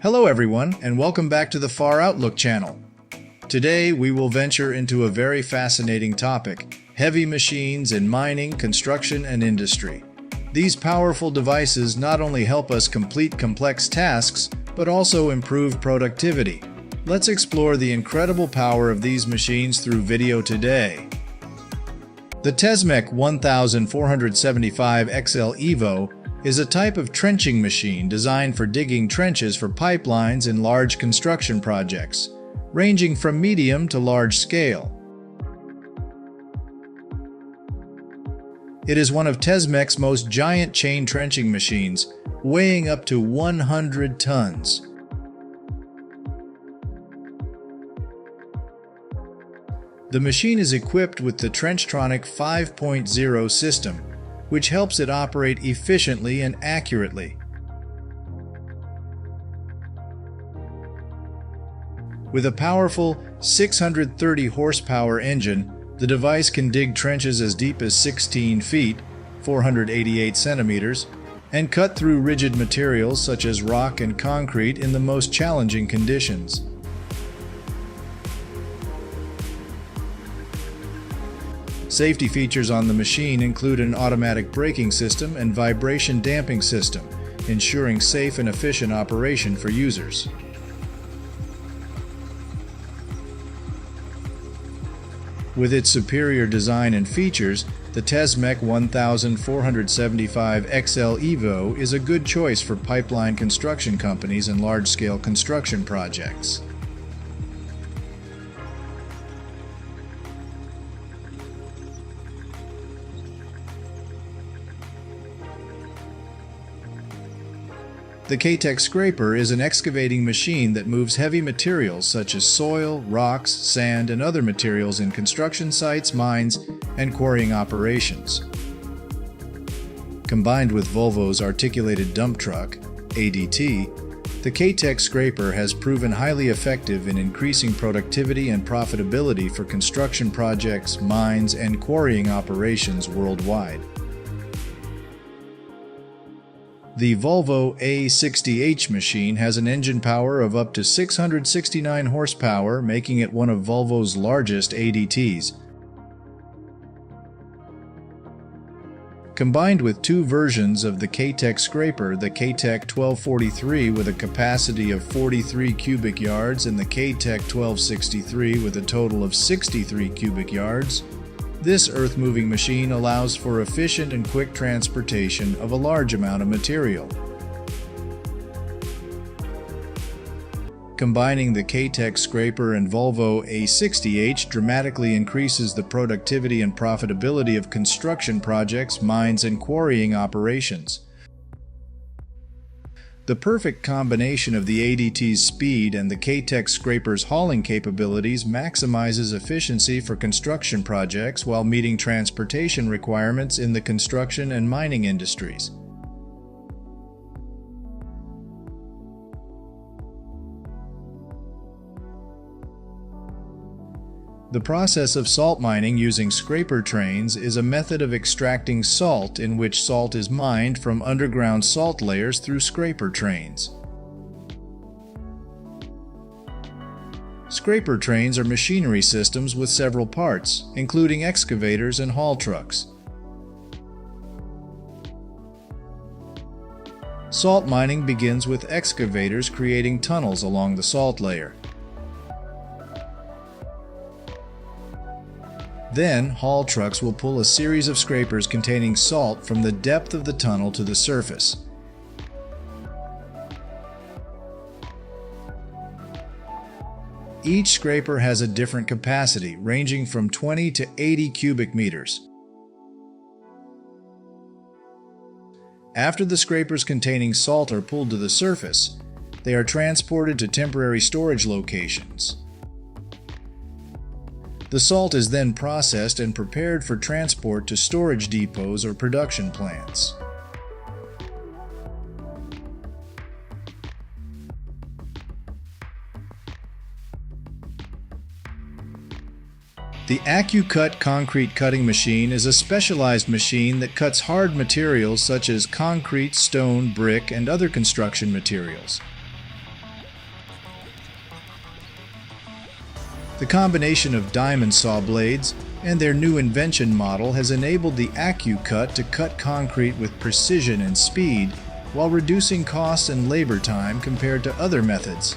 Hello everyone, and welcome back to the Far Outlook channel. Today we will venture into a very fascinating topic: heavy machines in mining, construction, and industry. These powerful devices not only help us complete complex tasks, but also improve productivity. Let's explore the incredible power of these machines through video today. The Tesmec 1475 XL Evo is a type of trenching machine designed for digging trenches for pipelines in large construction projects, ranging from medium to large scale. It is one of Tesmec's most giant chain trenching machines, weighing up to 100 tons. The machine is equipped with the Trenchtronic 5.0 system, which helps it operate efficiently and accurately. With a powerful 630 horsepower engine, the device can dig trenches as deep as 16 feet, 488 centimeters, and cut through rigid materials such as rock and concrete in the most challenging conditions. Safety features on the machine include an automatic braking system and vibration damping system, ensuring safe and efficient operation for users. With its superior design and features, the Tesmec 1475 XL Evo is a good choice for pipeline construction companies and large-scale construction projects. The K-Tech scraper is an excavating machine that moves heavy materials such as soil, rocks, sand, and other materials in construction sites, mines, and quarrying operations. Combined with Volvo's articulated dump truck, ADT, the K-Tech scraper has proven highly effective in increasing productivity and profitability for construction projects, mines, and quarrying operations worldwide. The Volvo A60H machine has an engine power of up to 669 horsepower, making it one of Volvo's largest ADTs. Combined with two versions of the K-Tech scraper, the K-Tech 1243 with a capacity of 43 cubic yards and the K-Tech 1263 with a total of 63 cubic yards, this earth-moving machine allows for efficient and quick transportation of a large amount of material. Combining the K-Tech scraper and Volvo A60H dramatically increases the productivity and profitability of construction projects, mines, and quarrying operations. The perfect combination of the ADT's speed and the K-Tech scraper's hauling capabilities maximizes efficiency for construction projects while meeting transportation requirements in the construction and mining industries. The process of salt mining using scraper trains is a method of extracting salt in which salt is mined from underground salt layers through scraper trains. Scraper trains are machinery systems with several parts, including excavators and haul trucks. Salt mining begins with excavators creating tunnels along the salt layer. Then, haul trucks will pull a series of scrapers containing salt from the depth of the tunnel to the surface. Each scraper has a different capacity, ranging from 20 to 80 cubic meters. After the scrapers containing salt are pulled to the surface, they are transported to temporary storage locations. The salt is then processed and prepared for transport to storage depots or production plants. The AccuCut concrete cutting machine is a specialized machine that cuts hard materials such as concrete, stone, brick, and other construction materials. The combination of diamond saw blades and their new invention model has enabled the AccuCut to cut concrete with precision and speed while reducing costs and labor time compared to other methods.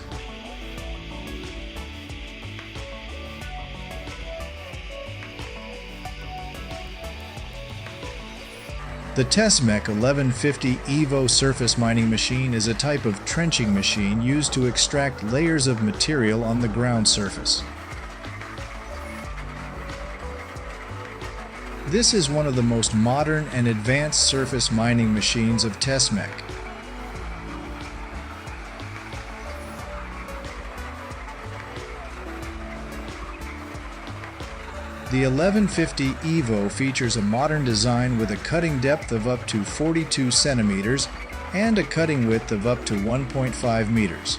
The Tesmec 1150 Evo surface mining machine is a type of trenching machine used to extract layers of material on the ground surface. This is one of the most modern and advanced surface mining machines of Tesmec. The 1150 Evo features a modern design with a cutting depth of up to 42 centimeters and a cutting width of up to 1.5 meters.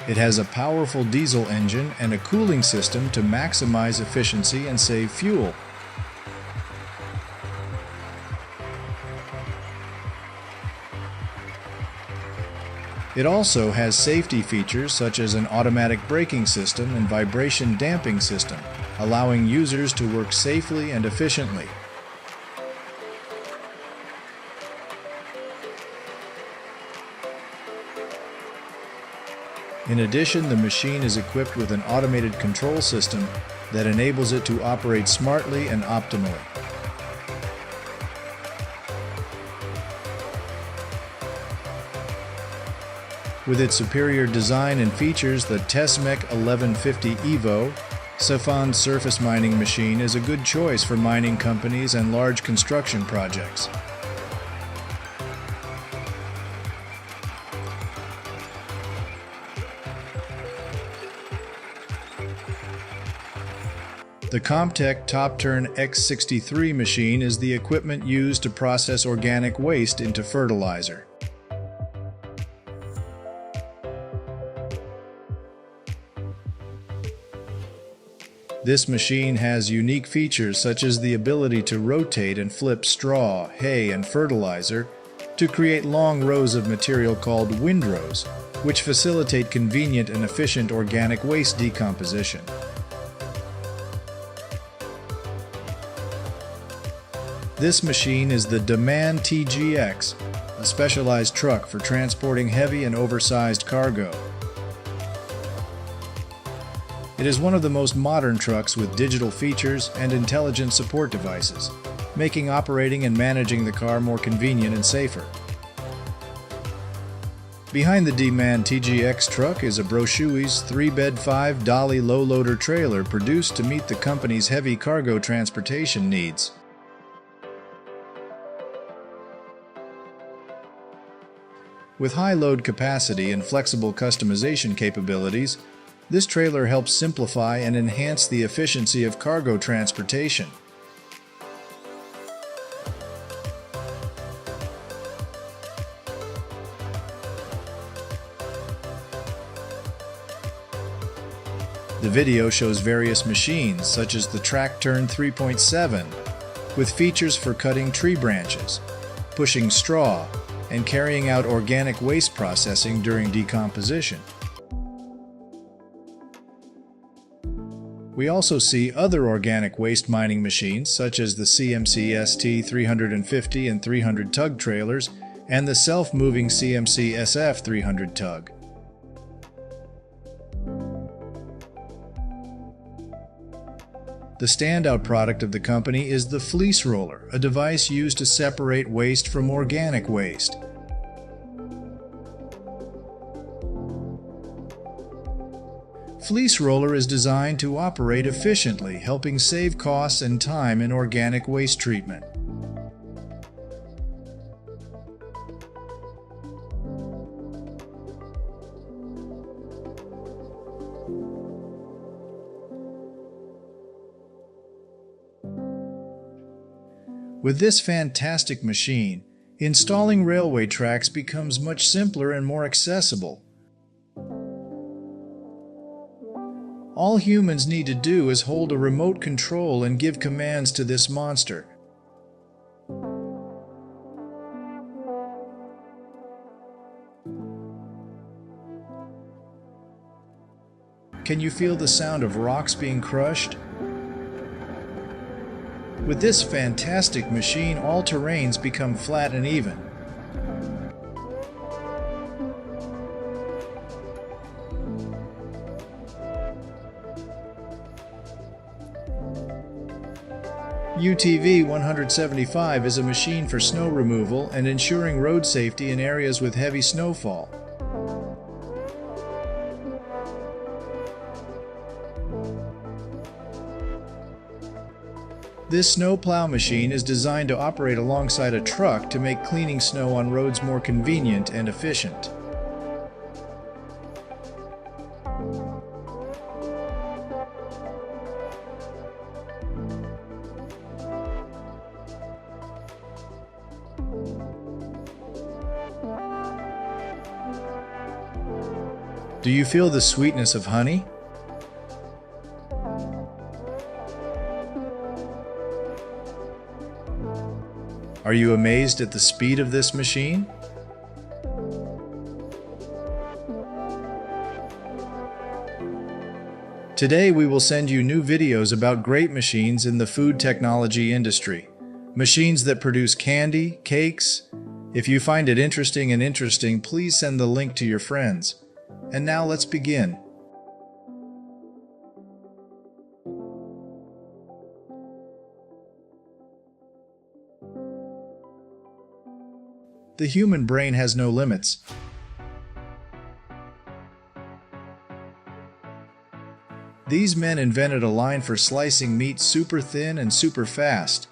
It has a powerful diesel engine and a cooling system to maximize efficiency and save fuel. It also has safety features such as an automatic braking system and vibration damping system, allowing users to work safely and efficiently. In addition, the machine is equipped with an automated control system that enables it to operate smartly and optimally. With its superior design and features, the Tesmec 1150 Evo Safan surface mining machine is a good choice for mining companies and large construction projects. The Comtech Top-Turn X63 machine is the equipment used to process organic waste into fertilizer. This machine has unique features such as the ability to rotate and flip straw, hay, and fertilizer to create long rows of material called windrows, which facilitate convenient and efficient organic waste decomposition. This machine is the Demand TGX, a specialized truck for transporting heavy and oversized cargo. It is one of the most modern trucks with digital features and intelligent support devices, making operating and managing the car more convenient and safer. Behind the Demand TGX truck is a Broshui's 3-bed 5-dolly low-loader trailer produced to meet the company's heavy cargo transportation needs. With high load capacity and flexible customization capabilities, this trailer helps simplify and enhance the efficiency of cargo transportation. The video shows various machines, such as the Track-Turn 3.7, with features for cutting tree branches, pushing straw, and carrying out organic waste processing during decomposition. We also see other organic waste mining machines such as the CMC ST 350 and 300 tug trailers and the self-moving CMC SF 300 tug. The standout product of the company is the fleece roller, a device used to separate waste from organic waste. Fleece roller is designed to operate efficiently, helping save costs and time in organic waste treatment. With this fantastic machine, installing railway tracks becomes much simpler and more accessible. All humans need to do is hold a remote control and give commands to this monster. Can you feel the sound of rocks being crushed? With this fantastic machine, all terrains become flat and even. UTV 175 is a machine for snow removal and ensuring road safety in areas with heavy snowfall. This snow plow machine is designed to operate alongside a truck to make cleaning snow on roads more convenient and efficient. Do you feel the sweetness of honey? Are you amazed at the speed of this machine? Today we will send you new videos about great machines in the food technology industry. Machines that produce candy, cakes. If you find it interesting, please send the link to your friends. And now let's begin. The human brain has no limits. These men invented a line for slicing meat super thin and super fast.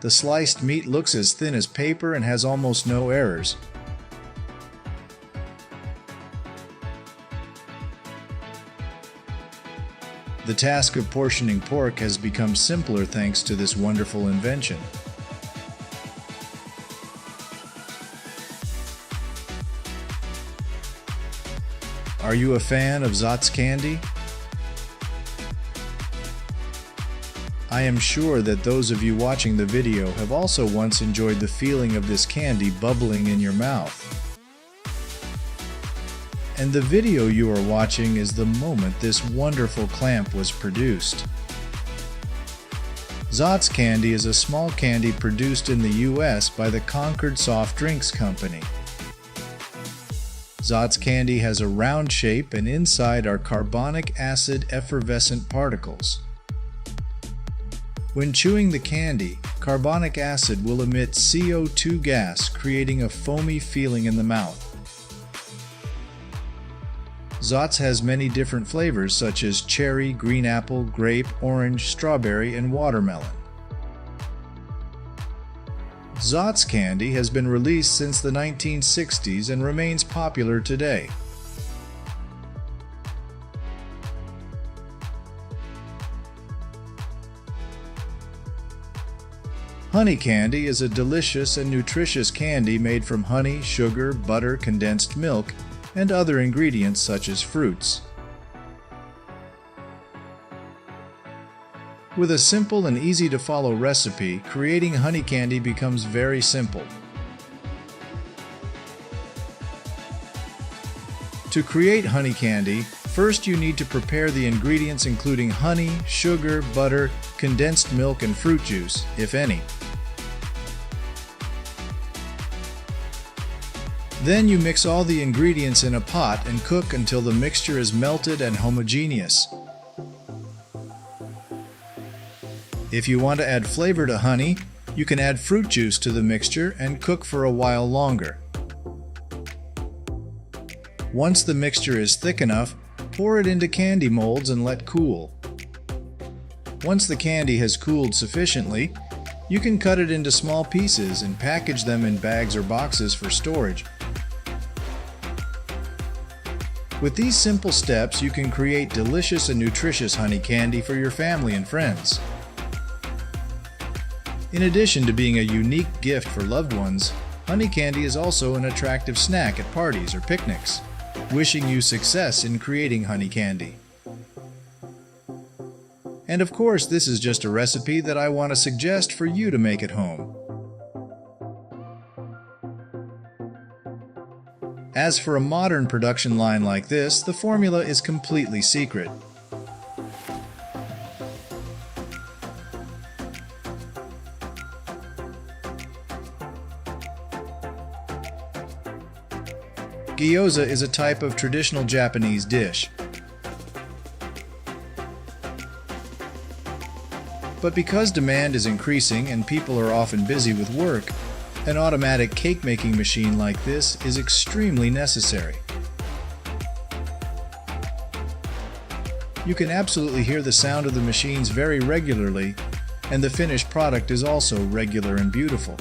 The sliced meat looks as thin as paper and has almost no errors. The task of portioning pork has become simpler thanks to this wonderful invention. Are you a fan of Zotz candy? I am sure that those of you watching the video have also once enjoyed the feeling of this candy bubbling in your mouth. And the video you are watching is the moment this wonderful clamp was produced. Zotz candy is a small candy produced in the US by the Concord Soft Drinks Company. Zotz candy has a round shape and inside are carbonic acid effervescent particles. When chewing the candy, carbonic acid will emit CO2 gas, creating a foamy feeling in the mouth. Zotz has many different flavors such as cherry, green apple, grape, orange, strawberry, and watermelon. Zotz candy has been released since the 1960s and remains popular today. Honey candy is a delicious and nutritious candy made from honey, sugar, butter, condensed milk, and other ingredients such as fruits. With a simple and easy-to-follow recipe, creating honey candy becomes very simple. To create honey candy, first you need to prepare the ingredients including honey, sugar, butter, condensed milk, and fruit juice, if any. Then you mix all the ingredients in a pot and cook until the mixture is melted and homogeneous. If you want to add flavor to honey, you can add fruit juice to the mixture and cook for a while longer. Once the mixture is thick enough, pour it into candy molds and let cool. Once the candy has cooled sufficiently, you can cut it into small pieces and package them in bags or boxes for storage. With these simple steps, you can create delicious and nutritious honey candy for your family and friends. In addition to being a unique gift for loved ones, honey candy is also an attractive snack at parties or picnics. Wishing you success in creating honey candy. And of course, this is just a recipe that I want to suggest for you to make at home. As for a modern production line like this, the formula is completely secret. Gyoza is a type of traditional Japanese dish. But because demand is increasing and people are often busy with work, an automatic cake-making machine like this is extremely necessary. You can absolutely hear the sound of the machines very regularly, and the finished product is also regular and beautiful.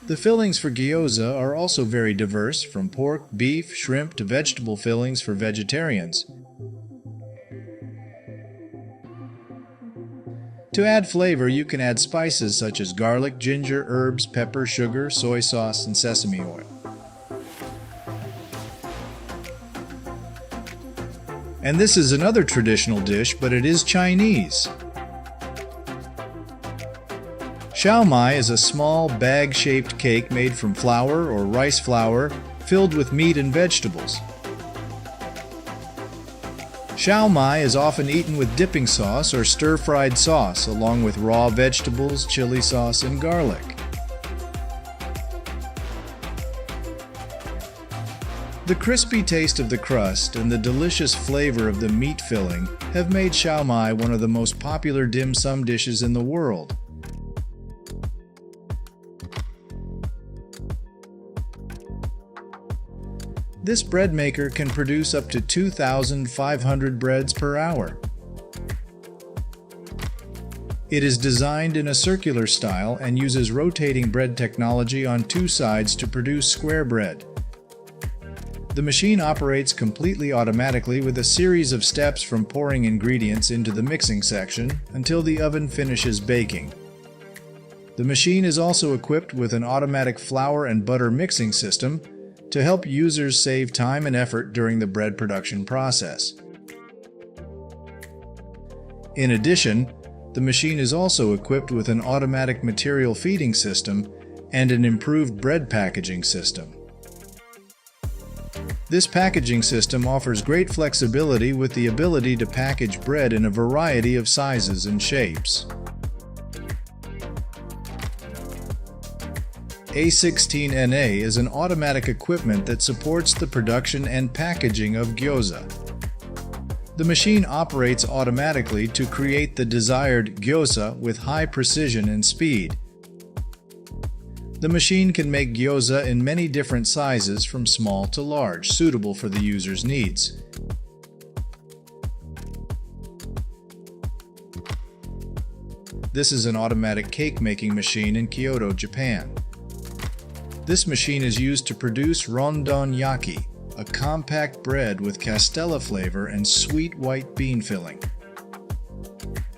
The fillings for gyoza are also very diverse, from pork, beef, shrimp to vegetable fillings for vegetarians. To add flavor, you can add spices such as garlic, ginger, herbs, pepper, sugar, soy sauce, and sesame oil. And this is another traditional dish, but it is Chinese. Xiaomai is a small bag-shaped cake made from flour or rice flour filled with meat and vegetables. Xiaomai is often eaten with dipping sauce or stir-fried sauce, along with raw vegetables, chili sauce, and garlic. The crispy taste of the crust and the delicious flavor of the meat filling have made Xiaomai one of the most popular dim sum dishes in the world. This bread maker can produce up to 2,500 breads per hour. It is designed in a circular style and uses rotating bread technology on two sides to produce square bread. The machine operates completely automatically with a series of steps from pouring ingredients into the mixing section until the oven finishes baking. The machine is also equipped with an automatic flour and butter mixing system to help users save time and effort during the bread production process. In addition, the machine is also equipped with an automatic material feeding system and an improved bread packaging system. This packaging system offers great flexibility with the ability to package bread in a variety of sizes and shapes. A16NA is an automatic equipment that supports the production and packaging of gyoza. The machine operates automatically to create the desired gyoza with high precision and speed. The machine can make gyoza in many different sizes from small to large, suitable for the user's needs. This is an automatic cake-making machine in Kyoto, Japan. This machine is used to produce rondon yaki, a compact bread with castella flavor and sweet white bean filling.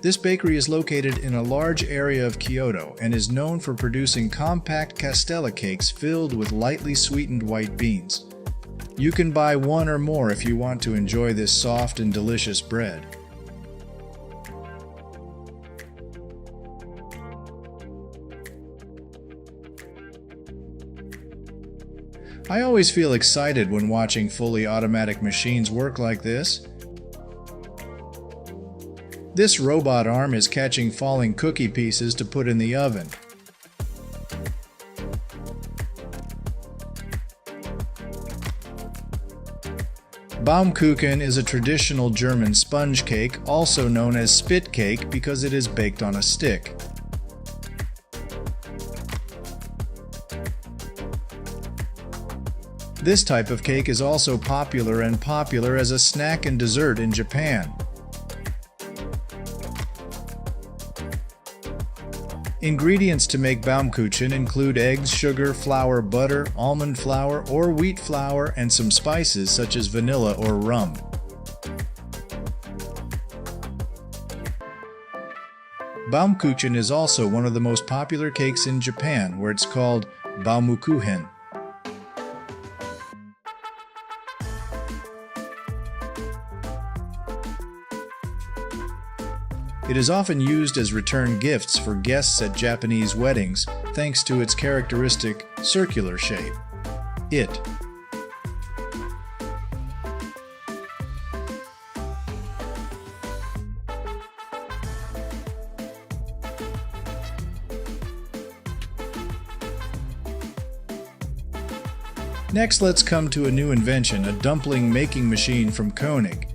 This bakery is located in a large area of Kyoto and is known for producing compact castella cakes filled with lightly sweetened white beans. You can buy one or more if you want to enjoy this soft and delicious bread. I always feel excited when watching fully automatic machines work like this. This robot arm is catching falling cookie pieces to put in the oven. Baumkuchen is a traditional German sponge cake, also known as spit cake because it is baked on a stick. This type of cake is also popular as a snack and dessert in Japan. Ingredients to make Baumkuchen include eggs, sugar, flour, butter, almond flour or wheat flour, and some spices such as vanilla or rum. Baumkuchen is also one of the most popular cakes in Japan, where it's called Baumukuchen. It is often used as return gifts for guests at Japanese weddings, thanks to its characteristic circular shape. Next, let's come to a new invention, a dumpling making machine from Koenig.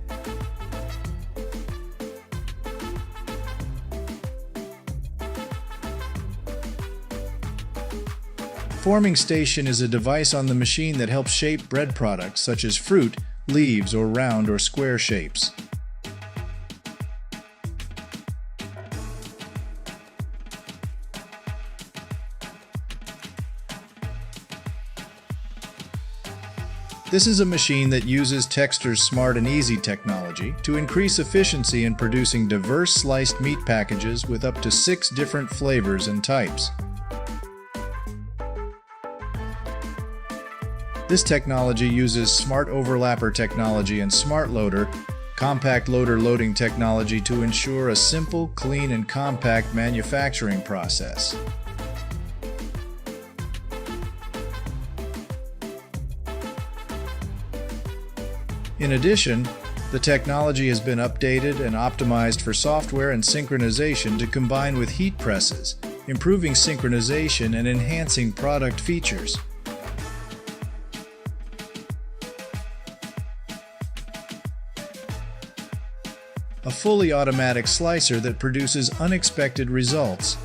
Forming station is a device on the machine that helps shape bread products such as fruit, leaves, or round or square shapes. This is a machine that uses Textor's Smart and Easy technology to increase efficiency in producing diverse sliced meat packages with up to 6 different flavors and types. This technology uses Smart Overlapper technology and Smart Loader, compact loader loading technology to ensure a simple, clean, and compact manufacturing process. In addition, the technology has been updated and optimized for software and synchronization to combine with heat presses, improving synchronization and enhancing product features. A fully automatic slicer that produces unexpected results.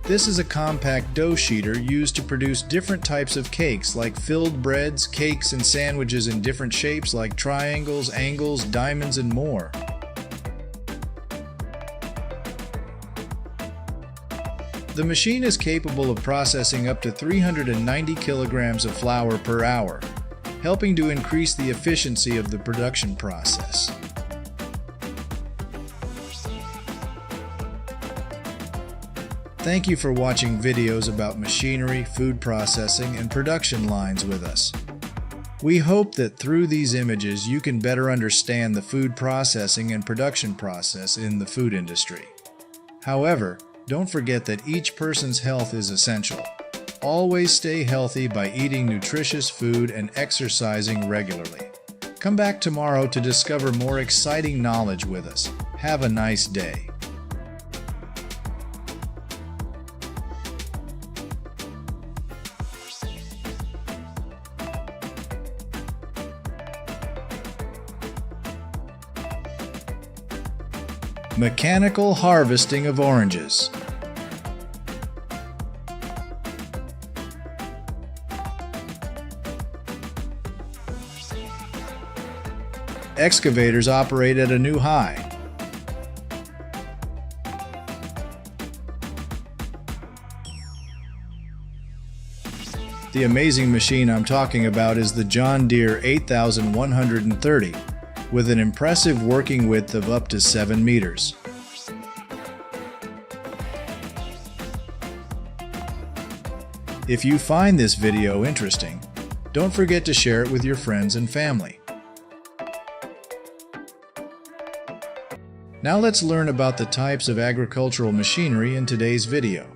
This is a compact dough sheeter used to produce different types of cakes like filled breads, cakes, and sandwiches in different shapes like triangles, angles, diamonds, and more. The machine is capable of processing up to 390 kilograms of flour per hour, helping to increase the efficiency of the production process. Thank you for watching videos about machinery, food processing, and production lines with us. We hope that through these images you can better understand the food processing and production process in the food industry. However, don't forget that each person's health is essential. Always stay healthy by eating nutritious food and exercising regularly. Come back tomorrow to discover more exciting knowledge with us. Have a nice day. Mechanical harvesting of oranges. Excavators operate at a new high. The amazing machine I'm talking about is the John Deere 8130. With an impressive working width of up to 7 meters. If you find this video interesting, don't forget to share it with your friends and family. Now let's learn about the types of agricultural machinery in today's video.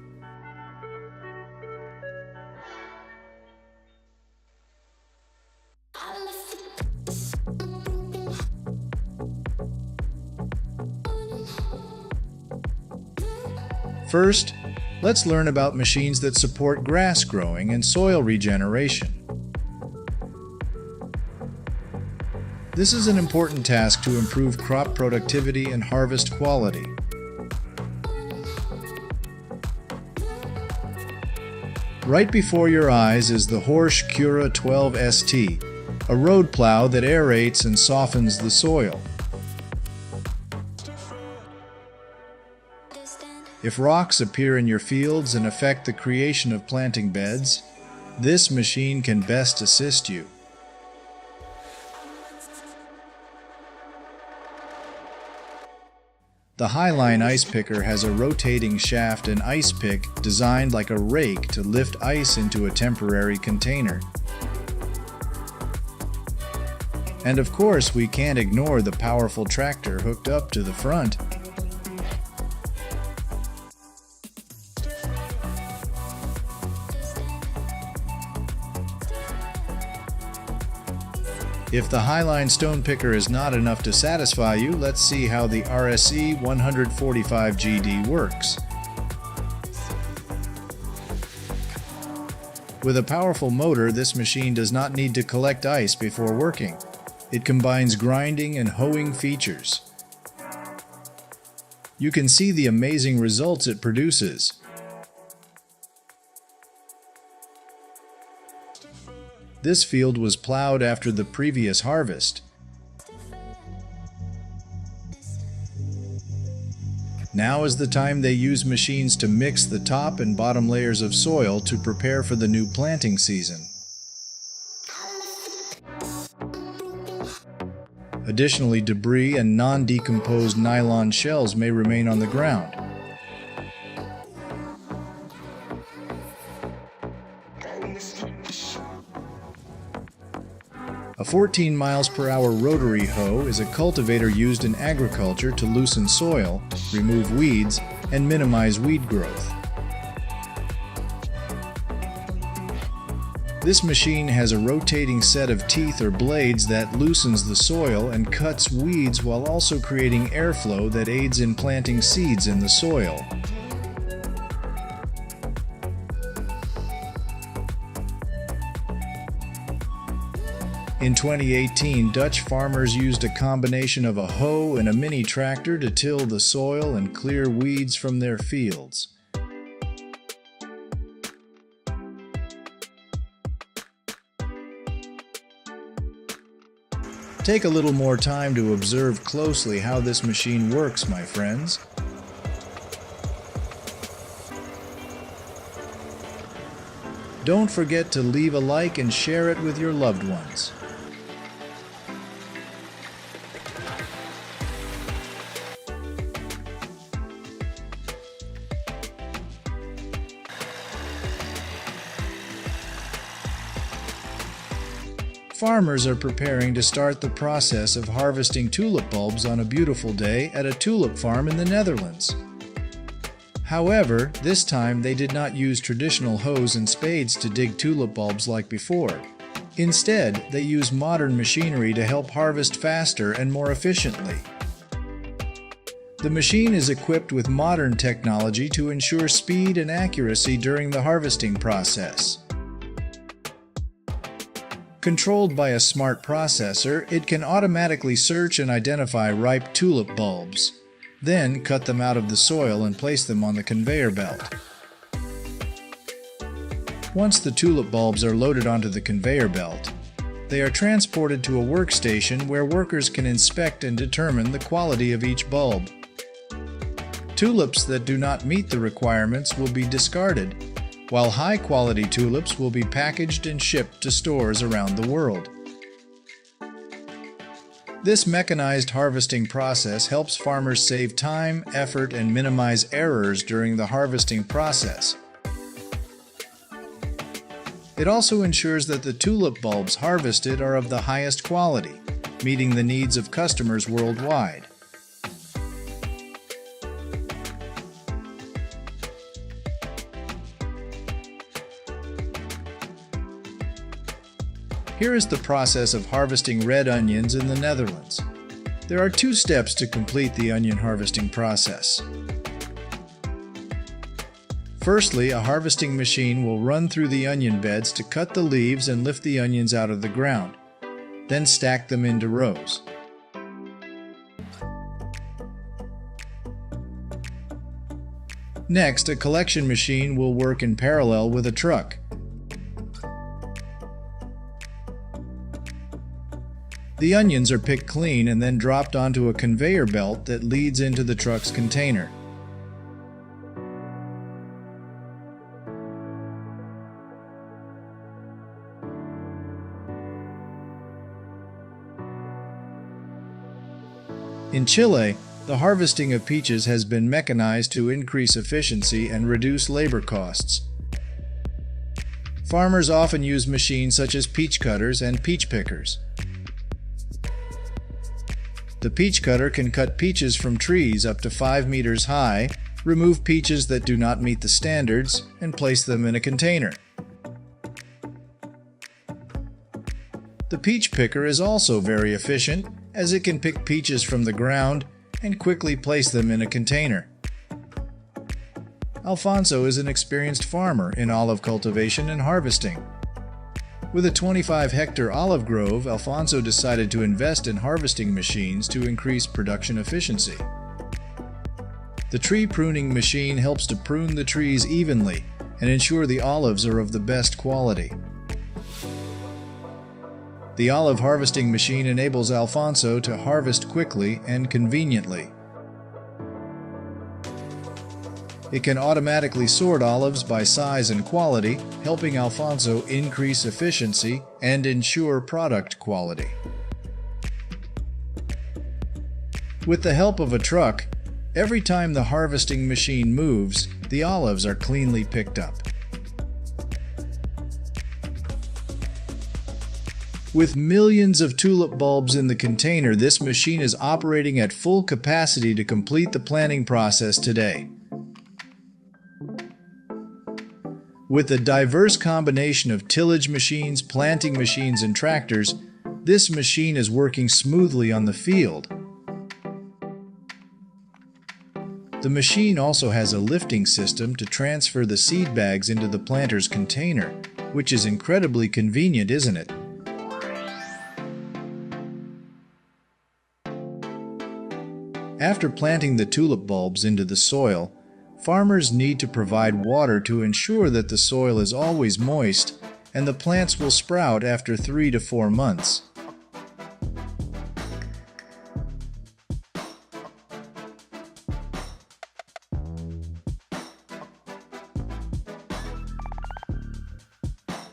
First, let's learn about machines that support grass growing and soil regeneration. This is an important task to improve crop productivity and harvest quality. Right before your eyes is the Horsch Cura 12 ST, a road plow that aerates and softens the soil. If rocks appear in your fields and affect the creation of planting beds, this machine can best assist you. The Highline ice picker has a rotating shaft and ice pick designed like a rake to lift ice into a temporary container. And of course, we can't ignore the powerful tractor hooked up to the front. If the Highline stone picker is not enough to satisfy you, let's see how the RSE 145GD works. With a powerful motor, this machine does not need to collect ice before working. It combines grinding and hoeing features. You can see the amazing results it produces. This field was plowed after the previous harvest. Now is the time they use machines to mix the top and bottom layers of soil to prepare for the new planting season. Additionally, debris and non-decomposed nylon shells may remain on the ground. A 14 miles per hour rotary hoe is a cultivator used in agriculture to loosen soil, remove weeds, and minimize weed growth. This machine has a rotating set of teeth or blades that loosens the soil and cuts weeds while also creating airflow that aids in planting seeds in the soil. In 2018, Dutch farmers used a combination of a hoe and a mini tractor to till the soil and clear weeds from their fields. Take a little more time to observe closely how this machine works, my friends. Don't forget to leave a like and share it with your loved ones. Farmers are preparing to start the process of harvesting tulip bulbs on a beautiful day at a tulip farm in the Netherlands. However, this time they did not use traditional hoes and spades to dig tulip bulbs like before. Instead, they use modern machinery to help harvest faster and more efficiently. The machine is equipped with modern technology to ensure speed and accuracy during the harvesting process. Controlled by a smart processor, it can automatically search and identify ripe tulip bulbs, then cut them out of the soil and place them on the conveyor belt. Once the tulip bulbs are loaded onto the conveyor belt, they are transported to a workstation where workers can inspect and determine the quality of each bulb. Tulips that do not meet the requirements will be discarded, while high-quality tulips will be packaged and shipped to stores around the world. This mechanized harvesting process helps farmers save time, effort, and minimize errors during the harvesting process. It also ensures that the tulip bulbs harvested are of the highest quality, meeting the needs of customers worldwide. Here is the process of harvesting red onions in the Netherlands. There are 2 steps to complete the onion harvesting process. Firstly, a harvesting machine will run through the onion beds to cut the leaves and lift the onions out of the ground, then stack them into rows. Next, a collection machine will work in parallel with a truck. The onions are picked clean and then dropped onto a conveyor belt that leads into the truck's container. In Chile, The harvesting of peaches has been mechanized to increase efficiency and reduce labor costs. Farmers often use machines such as peach cutters and peach pickers. The peach cutter can cut peaches from trees up to 5 meters high, remove peaches that do not meet the standards, and place them in a container. The peach picker is also very efficient, as it can pick peaches from the ground and quickly place them in a container. Alfonso is an experienced farmer in olive cultivation and harvesting. With a 25-hectare olive grove, Alfonso decided to invest in harvesting machines to increase production efficiency. The tree pruning machine helps to prune the trees evenly and ensure the olives are of the best quality. The olive harvesting machine enables Alfonso to harvest quickly and conveniently. It can automatically sort olives by size and quality, helping Alfonso increase efficiency and ensure product quality. With the help of a truck, every time the harvesting machine moves, the olives are cleanly picked up. With millions of tulip bulbs in the container, this machine is operating at full capacity to complete the planting process today. With a diverse combination of tillage machines, planting machines, and tractors, this machine is working smoothly on the field. The machine also has a lifting system to transfer the seed bags into the planter's container, which is incredibly convenient, isn't it? After planting the tulip bulbs into the soil, farmers need to provide water to ensure that the soil is always moist and the plants will sprout after 3 to 4 months.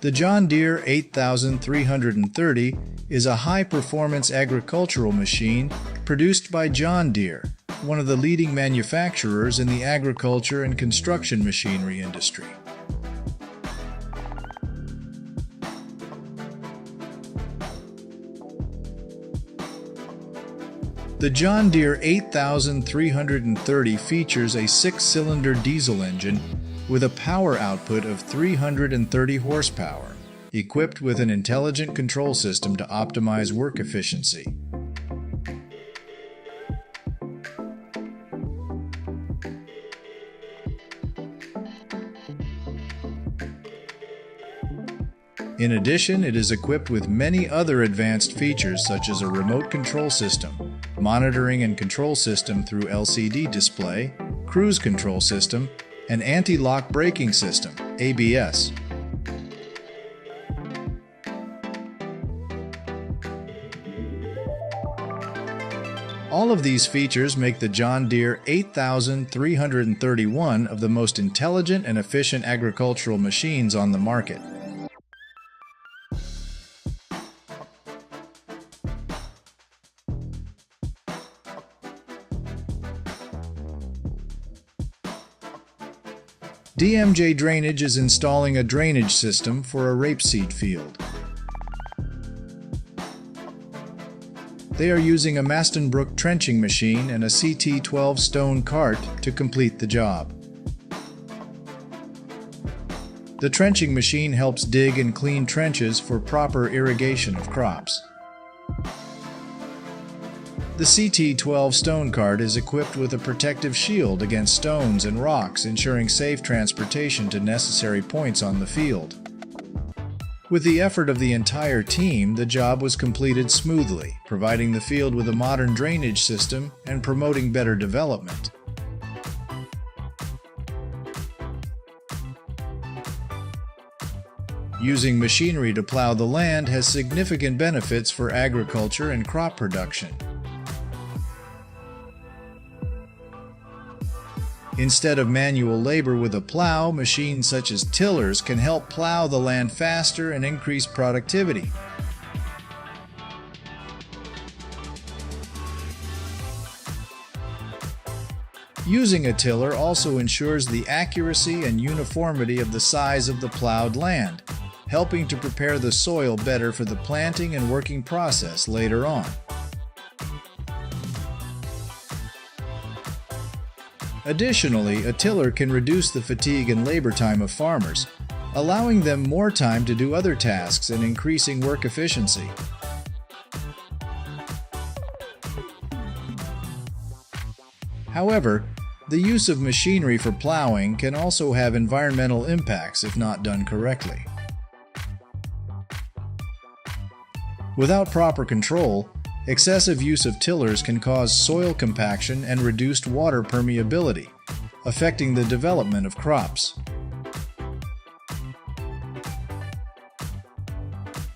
The John Deere 8330 is a high-performance agricultural machine produced by John Deere, one of the leading manufacturers in the agriculture and construction machinery industry. The John Deere 8330 features a 6-cylinder diesel engine with a power output of 330 horsepower, equipped with an intelligent control system to optimize work efficiency. In addition, it is equipped with many other advanced features such as a remote control system, monitoring and control system through LCD display, cruise control system, and anti-lock braking system, ABS. All of these features make the John Deere 8330 one of the most intelligent and efficient agricultural machines on the market. DMJ Drainage is installing a drainage system for a rapeseed field. They are using a Mastonbrook trenching machine and a CT12 stone cart to complete the job. The trenching machine helps dig and clean trenches for proper irrigation of crops. The CT12 stone cart is equipped with a protective shield against stones and rocks, ensuring safe transportation to necessary points on the field. With the effort of the entire team, the job was completed smoothly, providing the field with a modern drainage system and promoting better development. Using machinery to plow the land has significant benefits for agriculture and crop production. Instead of manual labor with a plow, machines such as tillers can help plow the land faster and increase productivity. Using a tiller also ensures the accuracy and uniformity of the size of the plowed land, helping to prepare the soil better for the planting and working process later on. Additionally, a tiller can reduce the fatigue and labor time of farmers, allowing them more time to do other tasks and increasing work efficiency. However, the use of machinery for plowing can also have environmental impacts if not done correctly. Without proper control, excessive use of tillers can cause soil compaction and reduced water permeability, affecting the development of crops.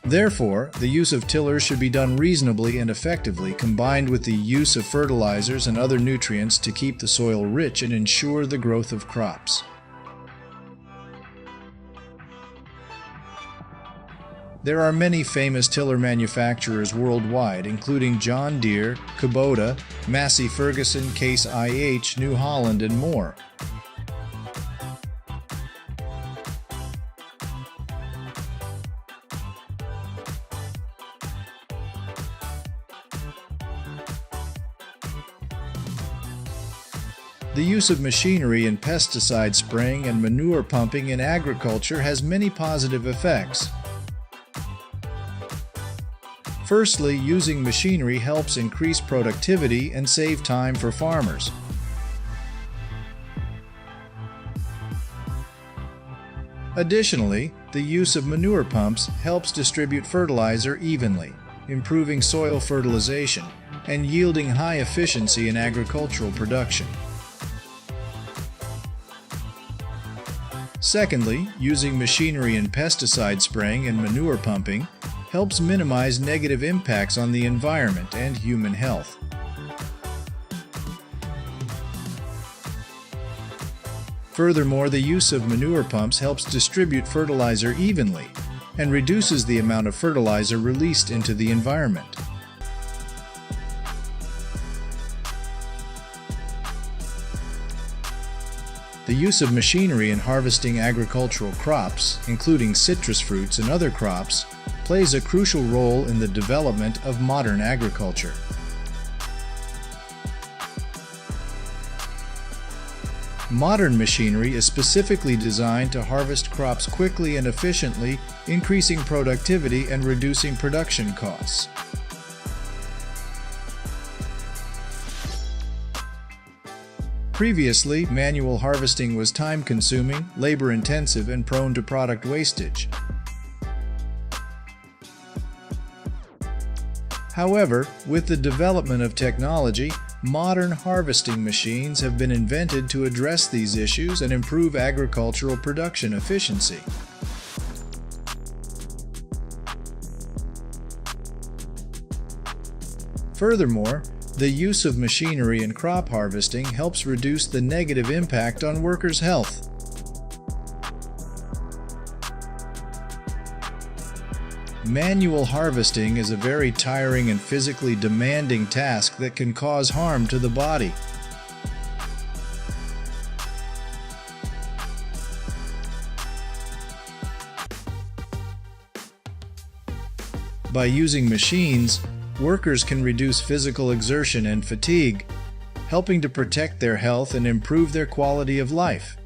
Therefore, the use of tillers should be done reasonably and effectively, combined with the use of fertilizers and other nutrients to keep the soil rich and ensure the growth of crops. There are many famous tiller manufacturers worldwide, including John Deere, Kubota, Massey Ferguson, Case IH, New Holland, and more. The use of machinery in pesticide spraying and manure pumping in agriculture has many positive effects. Firstly, using machinery helps increase productivity and save time for farmers. Additionally, the use of manure pumps helps distribute fertilizer evenly, improving soil fertilization and yielding high efficiency in agricultural production. Secondly, using machinery in pesticide spraying and manure pumping helps minimize negative impacts on the environment and human health. Furthermore, the use of manure pumps helps distribute fertilizer evenly and reduces the amount of fertilizer released into the environment. The use of machinery in harvesting agricultural crops, including citrus fruits and other crops, plays a crucial role in the development of modern agriculture. Modern machinery is specifically designed to harvest crops quickly and efficiently, increasing productivity and reducing production costs. Previously, manual harvesting was time-consuming, labor-intensive, and prone to product wastage. However, with the development of technology, modern harvesting machines have been invented to address these issues and improve agricultural production efficiency. Furthermore, the use of machinery in crop harvesting helps reduce the negative impact on workers' health. Manual harvesting is a very tiring and physically demanding task that can cause harm to the body. By using machines, workers can reduce physical exertion and fatigue, helping to protect their health and improve their quality of life.